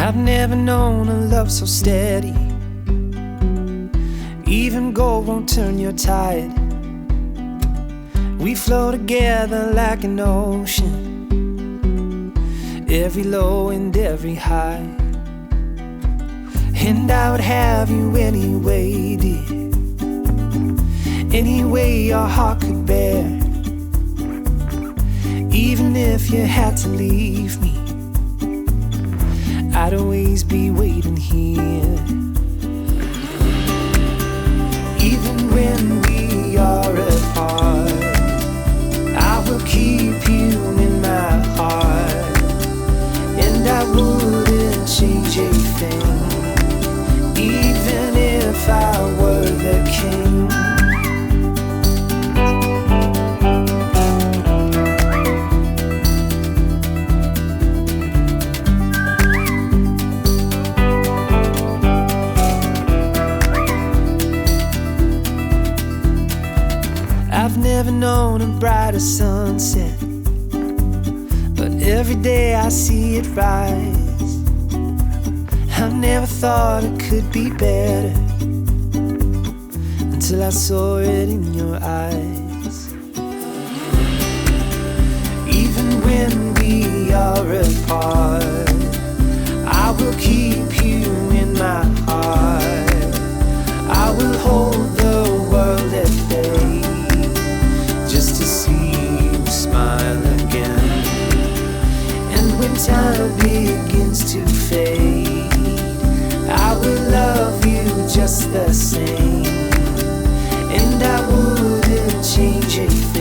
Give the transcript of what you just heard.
I've never known a love so steady. Even gold won't turn your tide. We flow together like an ocean, every low and every high. And I would have you anyway, dear, any way your heart could bear. Even if you had to leave me, I'd always be waiting here. Even when we are apart, I will keep you in my heart. And I wouldn't change a thing, even if I were the king. I've never known a brighter sunset, but every day I see it rise. I've never thought it could be better until I saw it in your eyes. Even when we are apart, I will keep you in my heart. I will hold the world at bay just to see you smile again. And when time begins to fade, I will love you just the same. And I wouldn't change a thing,